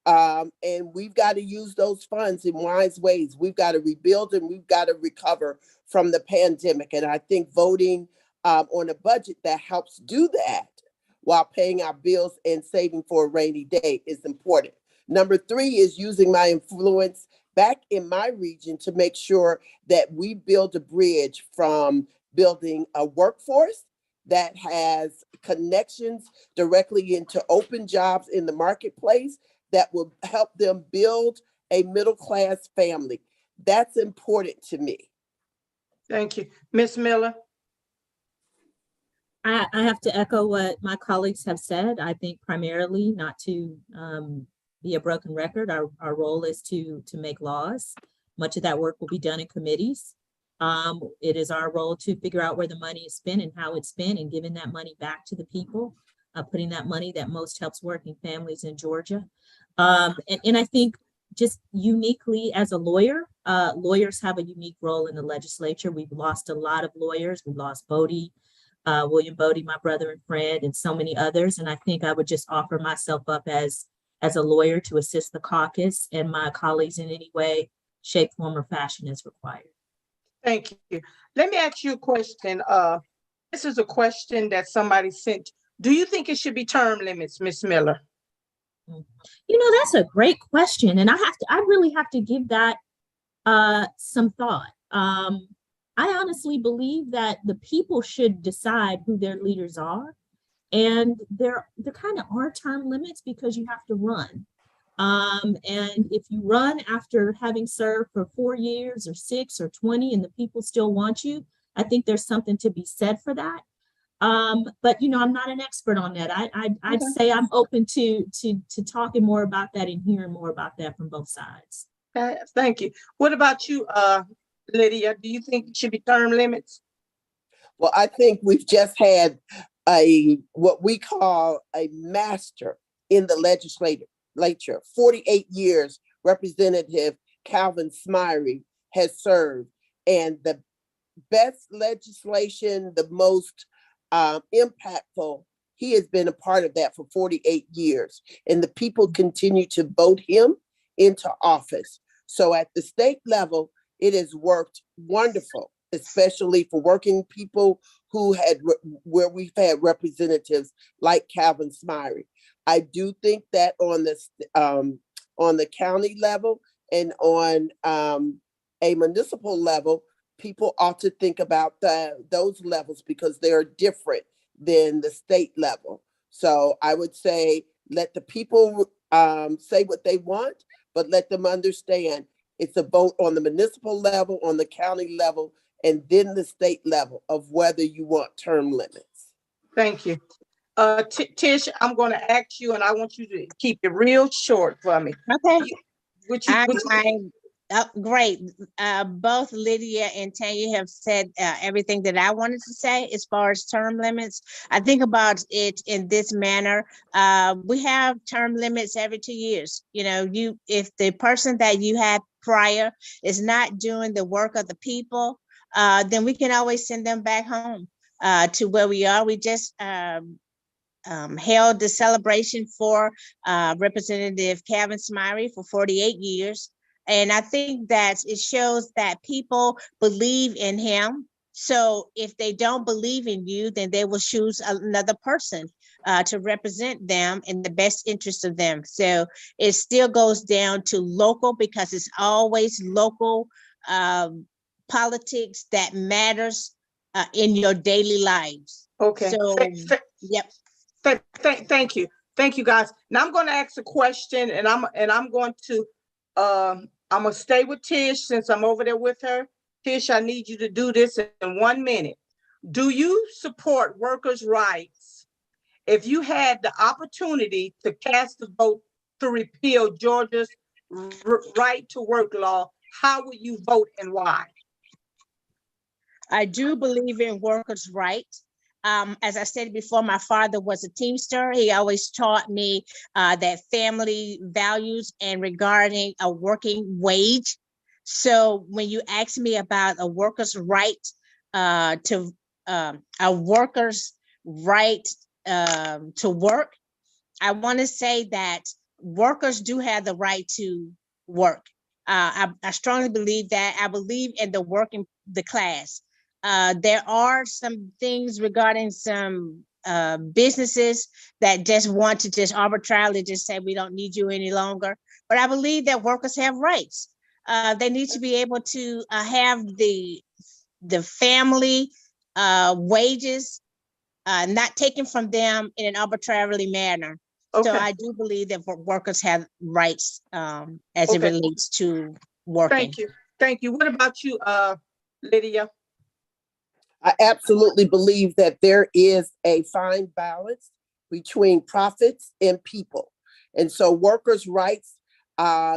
And we've got to use those funds in wise ways. We've got to rebuild and we've got to recover from the pandemic. And I think voting on a budget that helps do that while paying our bills and saving for a rainy day is important. Number three is using my influence back in my region to make sure that we build a bridge from building a workforce that has connections directly into open jobs in the marketplace that will help them build a middle-class family. That's important to me. Thank you. Ms. Miller? I have to echo what my colleagues have said. I think primarily, not to be a broken record, our role is to make laws. Much of that work will be done in committees. It is our role to figure out where the money is spent and how it's spent, and giving that money back to the people, putting that money that most helps working families in Georgia. And I think just uniquely as a lawyer, lawyers have a unique role in the legislature. We've lost a lot of lawyers. We lost William Bodie, my brother and friend, and so many others. And I think I would just offer myself up as a lawyer to assist the caucus and my colleagues in any way, shape, form, or fashion as required. Thank you. Let me ask you a question. This is a question that somebody sent. Do you think it should be term limits, Ms. Miller? You know, that's a great question. And I really have to give that some thought. I honestly believe that the people should decide who their leaders are. And there kind of are term limits because you have to run. And if you run after having served for 4 years or 6 or 20 and the people still want you, I think there's something to be said for that. But you know, I'm not an expert on that. I'd say I'm open to talking more about that and hearing more about that from both sides. Thank you. What about you, Lydia? Do you think it should be term limits? Well, I think we've just had what we call a master in the legislature. 48 years, Representative Calvin Smiley has served, and the best legislation, the most impactful, he has been a part of that for 48 years, and the people continue to vote him into office. So at the state level, it has worked wonderful, especially for working people where we've had representatives like Calvin Smiley. I do think that on the county level and on a municipal level, people ought to think about those levels because they're different than the state level. So I would say let the people say what they want, but let them understand it's a vote on the municipal level, on the county level, and then the state level of whether you want term limits. Thank you. Tish, I'm going to ask you, and I want you to keep it real short for me. Okay. Great. Both Lydia and Tanya have said everything that I wanted to say as far as term limits. I think about it in this manner. We have term limits every 2 years. You know, if the person that you had prior is not doing the work of the people, then we can always send them back home to where we are. We just held the celebration for Representative Calvin Smiley for 48 years. And I think that it shows that people believe in him. So if they don't believe in you, then they will choose another person to represent them in the best interest of them. So it still goes down to local because it's always local politics that matters in your daily lives. Okay. So, yep. Thank you. Thank you, guys. Now I'm going to ask a question, and I'm going to I'm gonna stay with Tish since I'm over there with her. Tish, I need you to do this in 1 minute. Do you support workers' rights? If you had the opportunity to cast a vote to repeal Georgia's right to work law, how would you vote and why? I do believe in workers' rights. As I said before, my father was a Teamster. He always taught me that family values and regarding a working wage. So when you ask me about a worker's right to work, I want to say that workers do have the right to work. I strongly believe that. I believe in the class. There are some things regarding some businesses that just want to just arbitrarily just say we don't need you any longer. But I believe that workers have rights. They need to be able to have the family wages not taken from them in an arbitrarily manner. Okay. So I do believe that workers have rights as it relates to working. Thank you. Thank you. What about you, Lydia? I absolutely believe that there is a fine balance between profits and people. And so workers' rights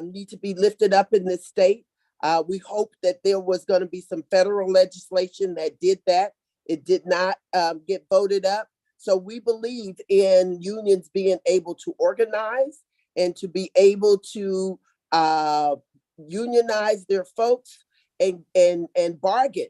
need to be lifted up in this state. We hope that there was going to be some federal legislation that did that. It did not get voted up. So we believe in unions being able to organize and to be able to unionize their folks and bargain.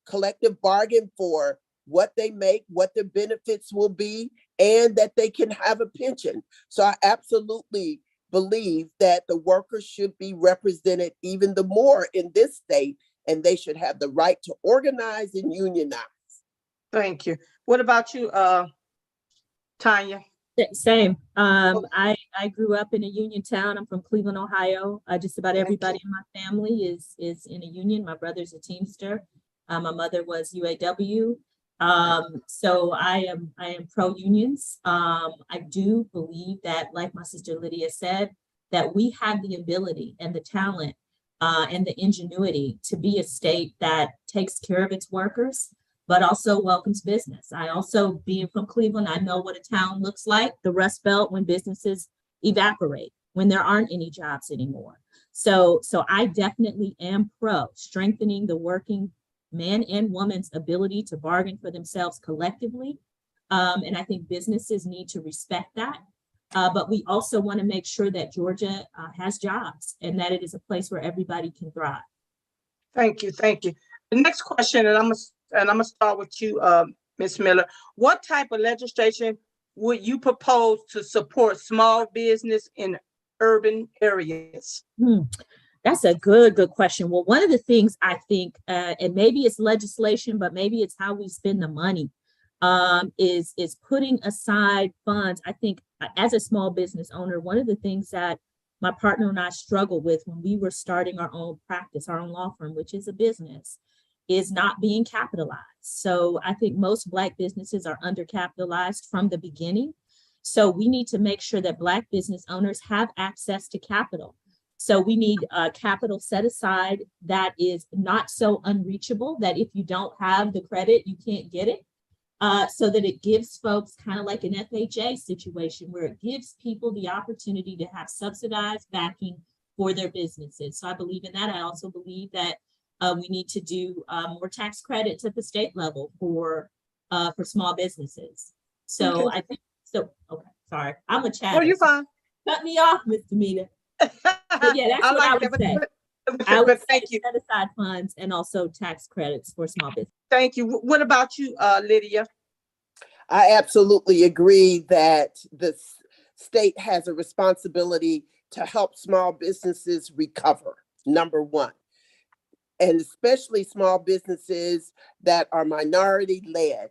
Collective bargain for what they make, what their benefits will be, and that they can have a pension. So I absolutely believe that the workers should be represented even the more in this state, and they should have the right to organize and unionize. Thank you. What about you, Tanya? Same. I grew up in a union town. I'm from Cleveland, Ohio. Just about everybody in my family is in a union. My brother's a Teamster. My mother was UAW. So I am pro unions. I do believe that, like my sister Lydia said, that we have the ability and the talent and the ingenuity to be a state that takes care of its workers, but also welcomes business. I also, being from Cleveland, I know what a town looks like, the Rust Belt, when businesses evaporate, when there aren't any jobs anymore. So I definitely am pro strengthening the working man and woman's ability to bargain for themselves collectively. And I think businesses need to respect that. But we also want to make sure that Georgia has jobs and that it is a place where everybody can thrive. Thank you, thank you. The next question, and I'm gonna start with you, Ms. Miller. What type of legislation would you propose to support small business in urban areas? That's a good question. Well, one of the things I think, and maybe it's legislation, but maybe it's how we spend the money, is putting aside funds. I think as a small business owner, one of the things that my partner and I struggled with when we were starting our own practice, our own law firm, which is a business, is not being capitalized. So I think most Black businesses are undercapitalized from the beginning. So we need to make sure that Black business owners have access to capital. So we need capital set aside that is not so unreachable that if you don't have the credit, you can't get it. So that it gives folks kind of like an FHA situation where it gives people the opportunity to have subsidized backing for their businesses. So I believe in that. I also believe that we need to do more tax credits at the state level for small businesses. So I think so. Okay, sorry, I'm a chat. Oh, you're fine. Cut me off, Ms. Damita. But yeah, that's what I would say. I would say set aside funds and also tax credits for small business. Thank you. What about you, Lydia? I absolutely agree that the state has a responsibility to help small businesses recover, number one. And especially small businesses that are minority led,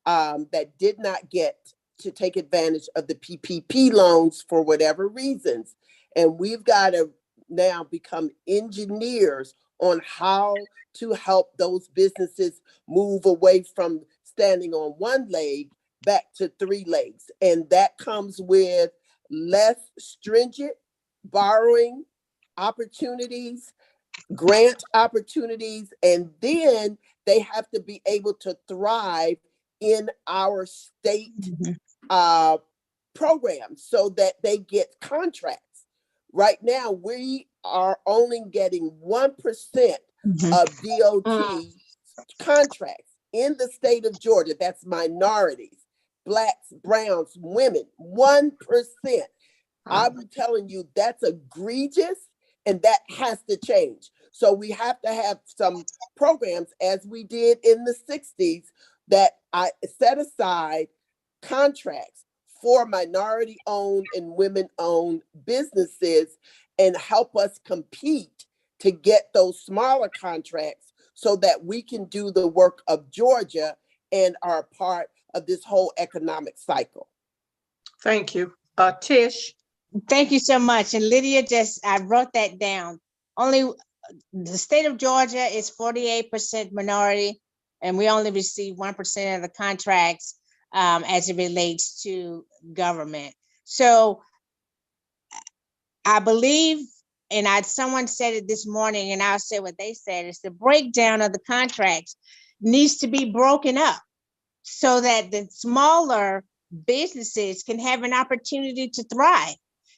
that did not get to take advantage of the PPP loans for whatever reasons. And we've got to now become engineers on how to help those businesses move away from standing on one leg back to three legs. And that comes with less stringent borrowing opportunities, grant opportunities, and then they have to be able to thrive in our state programs so that they get contracts. Right now, we are only getting 1% of DOT contracts in the state of Georgia. That's minorities, Blacks, Browns, women, 1%. I'm telling you, that's egregious, and that has to change. So we have to have some programs, as we did in the 60s, that I set aside contracts for minority-owned and women-owned businesses and help us compete to get those smaller contracts so that we can do the work of Georgia and are part of this whole economic cycle. Thank you. Tish? Thank you so much. And Lydia, I wrote that down. Only the state of Georgia is 48% minority, and we only receive 1% of the contracts as it relates to government. So I believe, and someone said it this morning, and I'll say what they said, is the breakdown of the contracts needs to be broken up so that the smaller businesses can have an opportunity to thrive.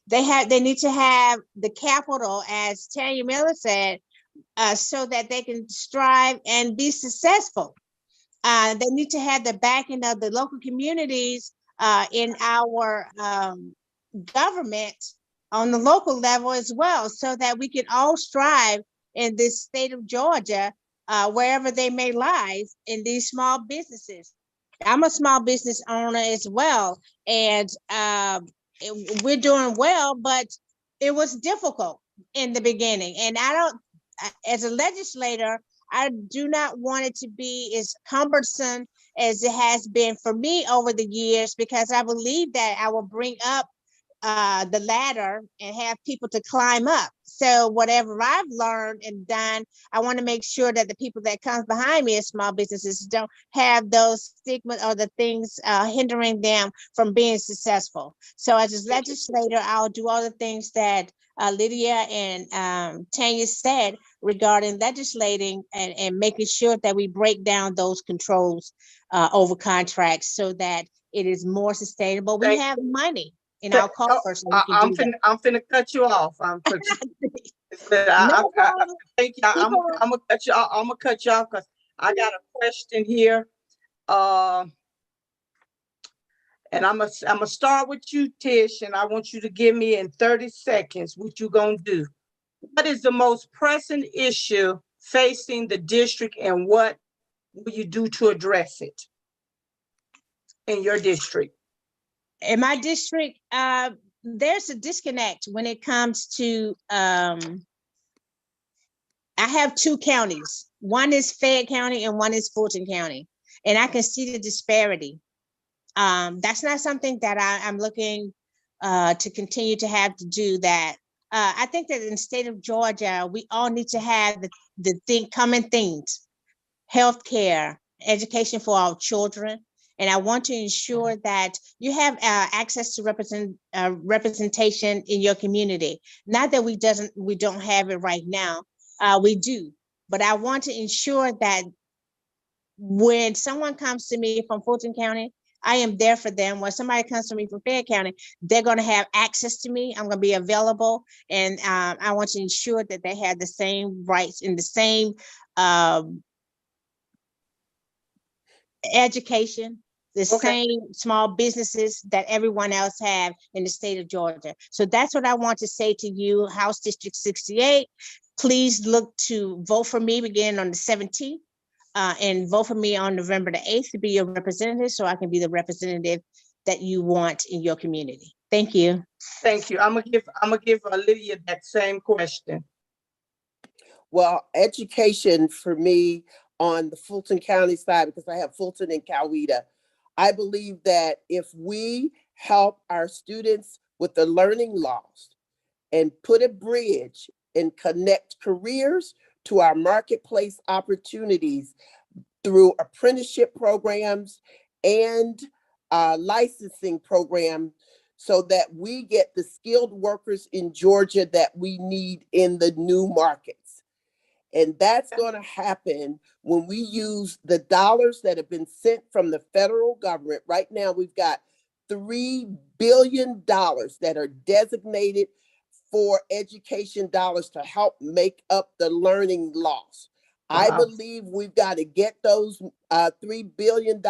They need to have the capital, as Tanya Miller said, so that they can strive and be successful. They need to have the backing of the local communities in our government on the local level as well, so that we can all strive in this state of Georgia, wherever they may lie, in these small businesses. I'm a small business owner as well, and we're doing well, but it was difficult in the beginning. And as a legislator, I do not want it to be as cumbersome as it has been for me over the years, because I believe that I will bring up the ladder and have people to climb up. So whatever I've learned and done, I want to make sure that the people that comes behind me as small businesses don't have those stigma or the things hindering them from being successful. So as a legislator, I'll do all the things that Lydia and Tanya said regarding legislating and making sure that we break down those controls over contracts so that it is more sustainable. We have money in our coffers. So I'm finna cut you off. I'm No problem. thank you. I'm gonna cut you. I'm gonna cut you off because I got a question here. And I'm gonna start with you, Tish, and I want you to give me in 30 seconds what you gonna do. What is the most pressing issue facing the district, and what will you do to address it in your district? In my district, there's a disconnect when it comes to, I have two counties. One is Fayette County and one is Fulton County. And I can see the disparity. That's not something that I'm looking to continue to have to do that. I think that in the state of Georgia, we all need to have the common themes: healthcare, education for our children. And I want to ensure that you have access to representation in your community. Not that we don't have it right now, we do. But I want to ensure that when someone comes to me from Fulton County, I am there for them. When somebody comes to me from Fayette County, they're going to have access to me. I'm going to be available. And I want to ensure that they have the same rights and the same education, the same small businesses that everyone else have in the state of Georgia. So that's what I want to say to you, House District 68. Please look to vote for me beginning on the 17th and vote for me on November the 8th to be your representative, so I can be the representative that you want in your community. Thank you. Thank you. I'm gonna give Lydia that same question. Well, education for me on the Fulton County side, because I have Fulton and Coweta, I believe that if we help our students with the learning loss and put a bridge and connect careers to our marketplace opportunities through apprenticeship programs and licensing program, so that we get the skilled workers in Georgia that we need in the new markets. And that's going to happen when we use the dollars that have been sent from the federal government. Right now, we've got $3 billion that are designated for education dollars to help make up the learning loss. Wow. I believe we've got to get those $3 billion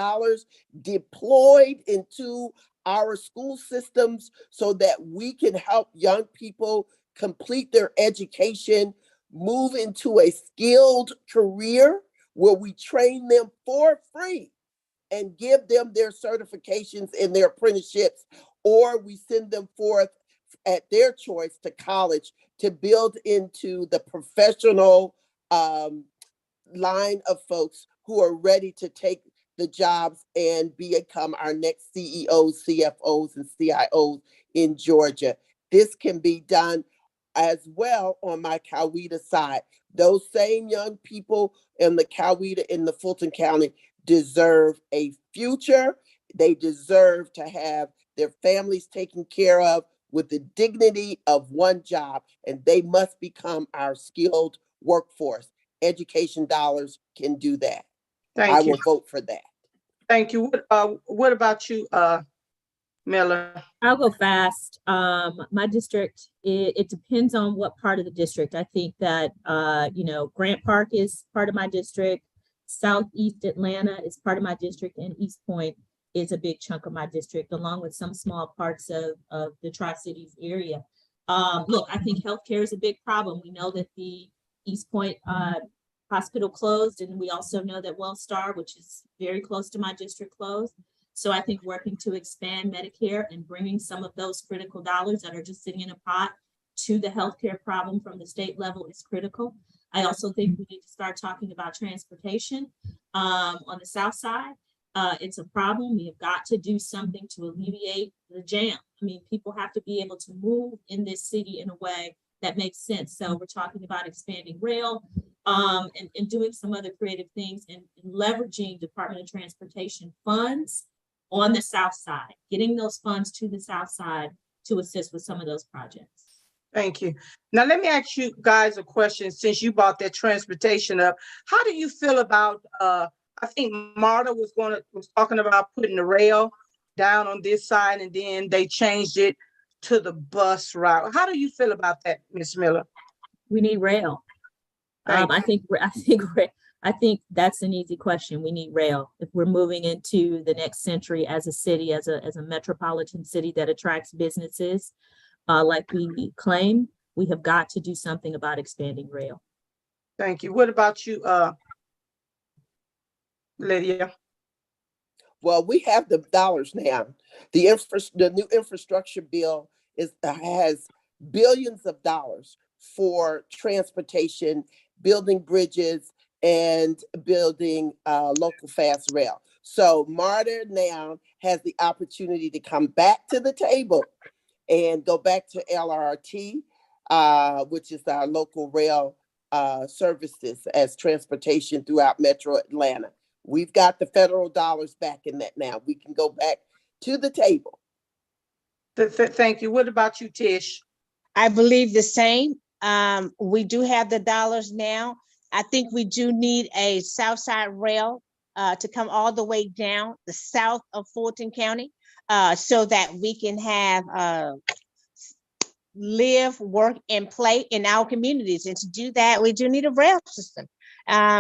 deployed into our school systems so that we can help young people complete their education, move into a skilled career where we train them for free and give them their certifications and their apprenticeships, or we send them forth at their choice to college to build into the professional line of folks who are ready to take the jobs and become our next CEOs, CFOs, and CIOs in Georgia. This can be done as well on my Coweta side. Those same young people in the Coweta in the Fulton County deserve a future. They deserve to have their families taken care of with the dignity of one job, and they must become our skilled workforce. Education dollars can do that. I will vote for that. Thank you. What about you, Miller? I'll go fast. My district, it depends on what part of the district. I think that, Grant Park is part of my district. Southeast Atlanta is part of my district, and East Point is a big chunk of my district, along with some small parts of the Tri-Cities area. Look, I think healthcare is a big problem. We know that the East Point hospital closed, and we also know that WellStar, which is very close to my district, closed. So I think working to expand Medicare and bringing some of those critical dollars that are just sitting in a pot to the healthcare problem from the state level is critical. I also think we need to start talking about transportation on the South Side. It's a problem. We have got to do something to alleviate the jam. I mean, people have to be able to move in this city in a way that makes sense. So we're talking about expanding rail, and doing some other creative things, and leveraging Department of Transportation funds on the south side, getting those funds to the south side to assist with some of those projects. Thank you. Now, let me ask you guys a question, since you brought that transportation up. How do you feel about, I think Marta was talking about putting the rail down on this side, and then they changed it to the bus route. How do you feel about that, Ms. Miller? We need rail. I think that's an easy question. We need rail. If we're moving into the next century as a city, as a metropolitan city that attracts businesses, like we claim, we have got to do something about expanding rail. Thank you. What about you, Lydia? Well, we have the dollars now. The new infrastructure bill has billions of dollars for transportation, building bridges, and building local fast rail. So MARTA now has the opportunity to come back to the table and go back to LRT, which is our local rail services as transportation throughout Metro Atlanta. We've got the federal dollars back in that now. We can go back to the table. Thank you. What about you, Tish? I believe the same. We do have the dollars now. I think we do need a South Side rail to come all the way down the south of Fulton County, so that we can have live, work, and play in our communities. And to do that, we do need a rail system,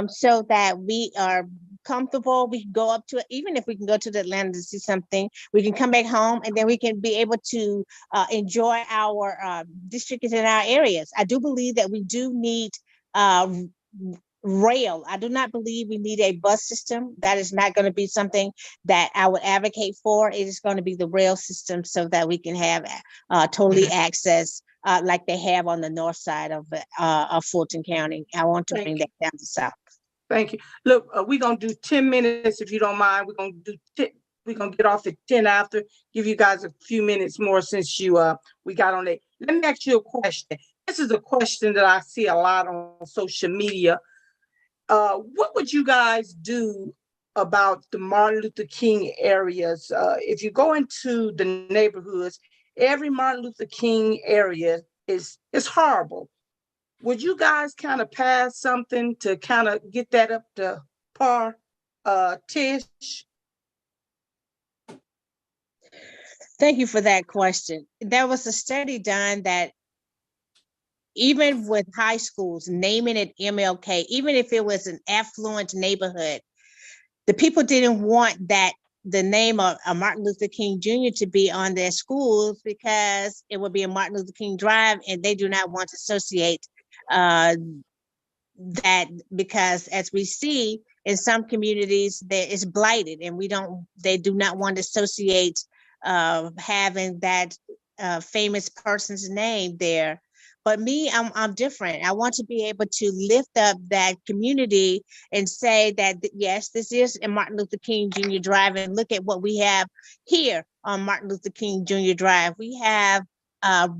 so that we are comfortable. We can go up to it, even if we can go to the Atlanta to see something, we can come back home, and then we can be able to enjoy our districts in our areas. I do believe that we do need rail. I do not believe we need a bus system. That is not going to be something that I would advocate for. It is going to be the rail system, so that we can have totally access like they have on the north side of Fulton County. I want to bring that down to south. Thank you. Look, we're going to do 10 minutes, if you don't mind. We're going to get off at 10 after, give you guys a few minutes more since we got on it. Let me ask you a question. This is a question that I see a lot on social media. What would you guys do about the Martin Luther King areas? If you go into the neighborhoods, every Martin Luther King area is horrible. Would you guys kind of pass something to kind of get that up to par? Tish? Thank you for that question. There was a study done that even with high schools naming it MLK, even if it was an affluent neighborhood, the people didn't want the name of Martin Luther King Jr. to be on their schools, because it would be a Martin Luther King Drive, and they do not want to associate that, because as we see in some communities, there is blighted, and they do not want to associate having that famous person's name there. But me, I'm different. I want to be able to lift up that community and say that, yes, this is a Martin Luther King Jr. Drive, and look at what we have here on Martin Luther King Jr. Drive. We have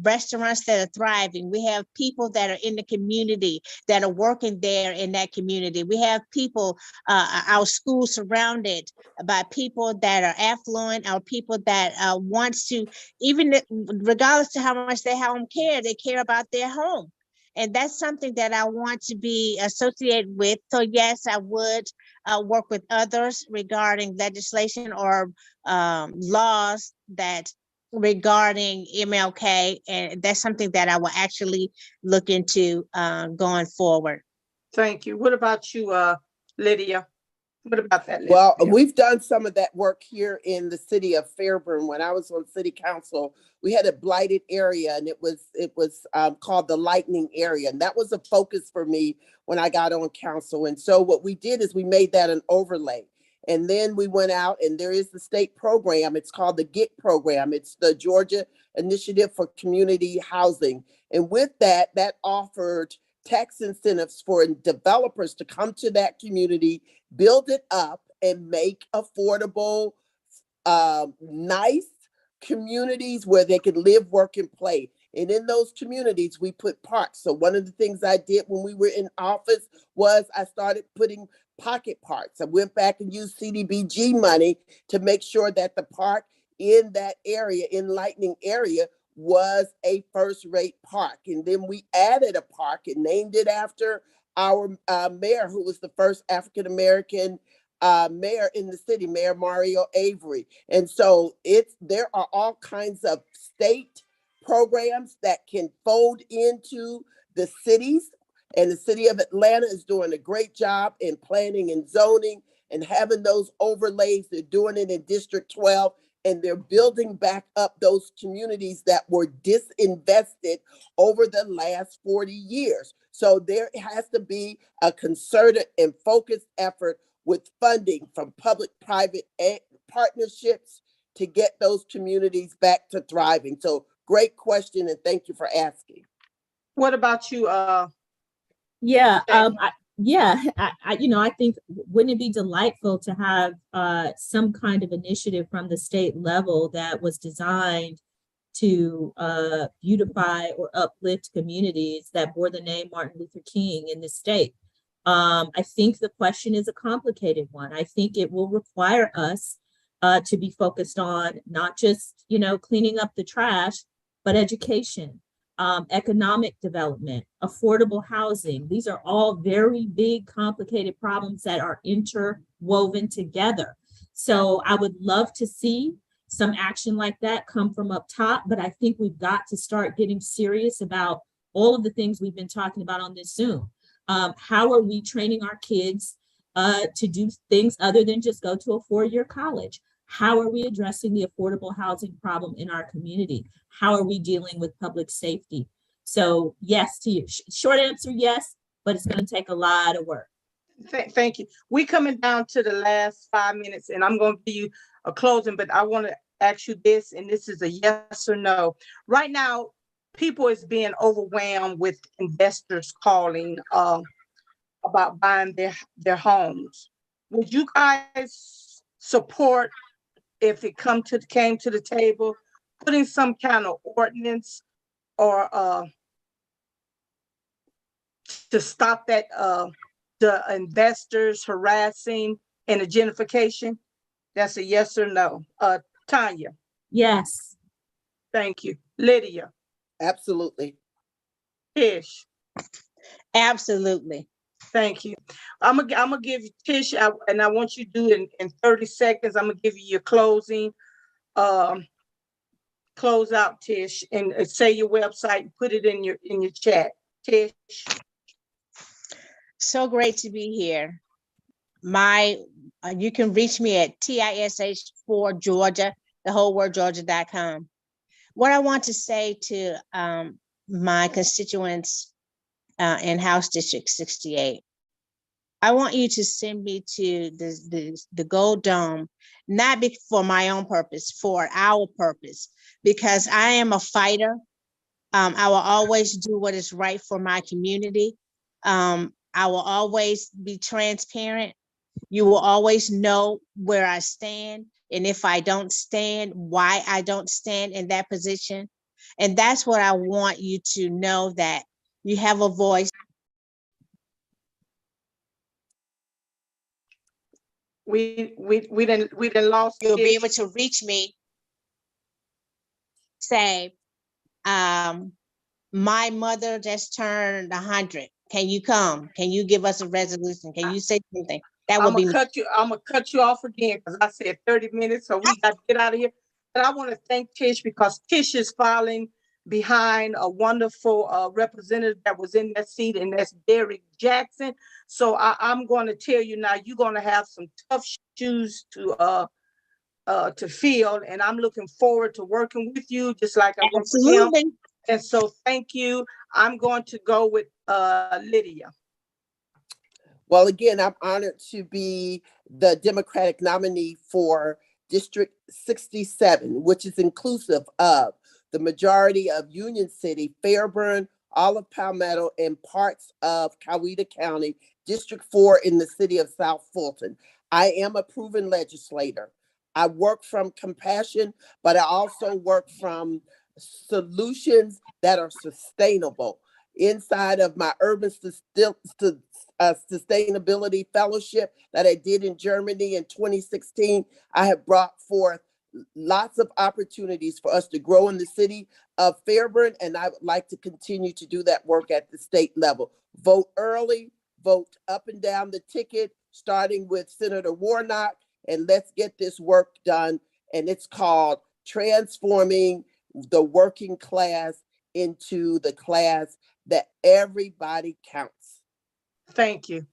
restaurants that are thriving. We have people that are in the community that are working there in that community. We have people, our schools surrounded by people that are affluent, or people that wants to, even regardless to how much they home care, they care about their home. And that's something that I want to be associated with. So yes, I would work with others regarding legislation or laws that regarding MLK, and that's something that I will actually look into going forward. Thank you. What about you, Lydia? What about that, Lydia? Well, we've done some of that work here in the city of Fairburn. When I was on city council, we had a blighted area, and it was called the Lightning area, and that was a focus for me when I got on council. And so what we did is we made that an overlay. And then we went out, and there is the state program. It's called the GET program. It's the Georgia Initiative for Community Housing. And with that offered tax incentives for developers to come to that community, build it up, and make affordable, nice communities where they can live, work, and play. And in those communities, we put parks. So one of the things I did when we were in office was I started putting pocket parks. I went back and used CDBG money to make sure that the park in that area, in Lightning area, was a first-rate park. And then we added a park and named it after our mayor, who was the first African-American mayor in the city, Mayor Mario Avery. And so there are all kinds of state programs that can fold into the cities. And the city of Atlanta is doing a great job in planning and zoning and having those overlays. They're doing it in District 12, and they're building back up those communities that were disinvested over the last 40 years. So there has to be a concerted and focused effort with funding from public-private partnerships to get those communities back to thriving. So great question, and thank you for asking. What about you? Yeah, Tanya? I think, wouldn't it be delightful to have some kind of initiative from the state level that was designed to beautify or uplift communities that bore the name Martin Luther King in the state? I think the question is a complicated one. I think it will require us to be focused on not just, cleaning up the trash, but education, economic development, affordable housing. These are all very big, complicated problems that are interwoven together. So I would love to see some action like that come from up top, but I think we've got to start getting serious about all of the things we've been talking about on this Zoom. How are we training our kids to do things other than just go to a four-year college? How are we addressing the affordable housing problem in our community? How are we dealing with public safety? So yes to you. Short answer, yes, but it's going to take a lot of work. Thank you. We coming down to the last 5 minutes, and I'm going to give you a closing, but I want to ask you this, and this is a yes or no. Right now, people is being overwhelmed with investors calling about buying their homes. Would you guys support, if it came to the table, putting some kind of ordinance or to stop that the investors harassing and the gentrification? That's a yes or no. Tanya? Yes. Thank you. Lydia? Absolutely. Tish? Absolutely. Thank you. I'm gonna give you Tish, and I want you to do it in 30 seconds. I'm gonna give you your closing. Close out, Tish, and say your website and put it in your chat. Tish? So great to be here. You can reach me at TISH4Georgia, the whole word Georgia.com. What I want to say to my constituents in House District 68, I want you to send me to the Gold Dome, not for my own purpose, for our purpose, because I am a fighter. I will always do what is right for my community. I will always be transparent. You will always know where I stand, and if I don't stand, why I don't stand in that position. And that's what I want you to know, that you have a voice. We done lost. You'll be able to reach me. Say, my mother just turned 100. Can you come? Can you give us a resolution? Can you say something? That would be. I'm gonna cut you off again because I said 30 minutes, so we got to get out of here. But I want to thank Tish, because Tish is falling behind a wonderful representative that was in that seat, and that's Derek Jackson. So I'm going to tell you now, you're going to have some tough shoes to fill, and I'm looking forward to working with you, just like I work with him. And so thank you. I'm going to go with Lydia. Well, again, I'm honored to be the Democratic nominee for District 67, which is inclusive of the majority of Union City, Fairburn, all of Palmetto, and parts of Coweta County, District 4 in the city of South Fulton. I am a proven legislator. I work from compassion, but I also work from solutions that are sustainable. Inside of my urban sustainability fellowship that I did in Germany in 2016, I have brought forth lots of opportunities for us to grow in the city of Fairburn, and I would like to continue to do that work at the state level. Vote early, vote up and down the ticket, starting with Senator Warnock, and let's get this work done. And it's called Transforming the Working Class into the Class that Everybody Counts. Thank you.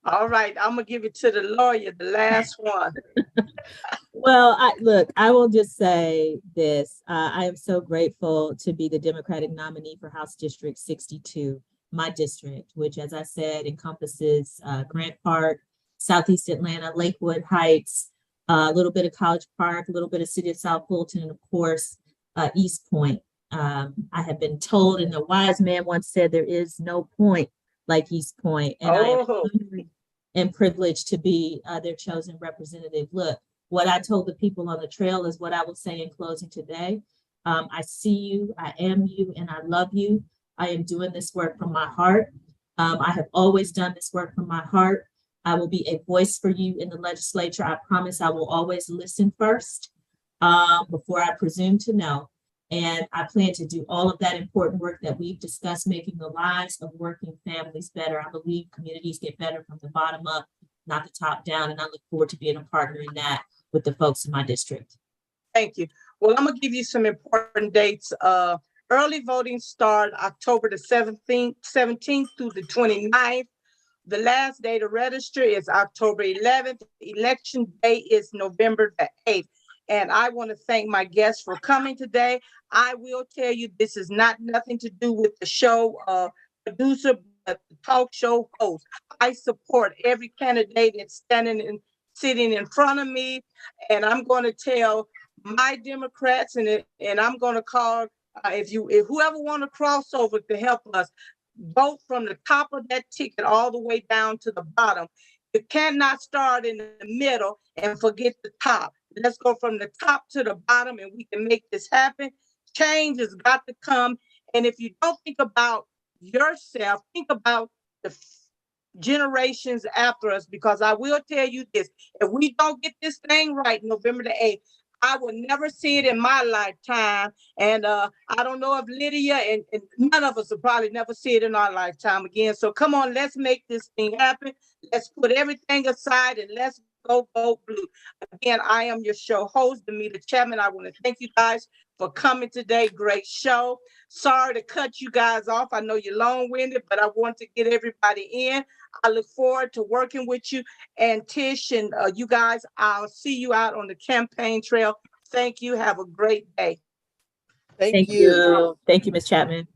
All right, I'm gonna give it to the lawyer, the last one. Well, I will just say this. I am so grateful to be the Democratic nominee for House District 62, my district, which, as I said, encompasses Grant Park, Southeast Atlanta, Lakewood Heights, a little bit of College Park, a little bit of City of South Fulton, and of course, East Point. I have been told, and a wise man once said, there is no point like East Point. And I am honored and privileged to be their chosen representative. Look, what I told the people on the trail is what I will say in closing today. I see you, I am you, and I love you. I am doing this work from my heart. I have always done this work from my heart. I will be a voice for you in the legislature. I promise I will always listen first before I presume to know. And I plan to do all of that important work that we've discussed, making the lives of working families better. I believe communities get better from the bottom up, not the top down. And I look forward to being a partner in that with the folks in my district. Thank you. Well, I'm gonna give you some important dates. Early voting start October the 17th through the 29th. The last day to register is October 11th. Election day is November the 8th. And I want to thank my guests for coming today. I will tell you, this is not nothing to do with the show producer, but the talk show host. I support every candidate that's sitting in front of me. And I'm going to tell my Democrats, and I'm going to call, if whoever want to cross over to help us, vote from the top of that ticket all the way down to the bottom. You cannot start in the middle and forget the top. Let's go from the top to the bottom, and we can make this happen. Change has got to come. And if you don't think about yourself, think about the generations after us, because I will tell you this, if we don't get this thing right November the 8th, I will never see it in my lifetime. And I don't know if Lydia and none of us will probably never see it in our lifetime again. So come on, let's make this thing happen. Let's put everything aside and let's go vote blue. Again, I am your show host, Damita Chatman. I want to thank you guys for coming today. Great show. Sorry to cut you guys off. I know you're long-winded, but I want to get everybody in. I look forward to working with you. And Tish and you guys, I'll see you out on the campaign trail. Thank you. Have a great day. Thank you. Thank you, Ms. Chatman.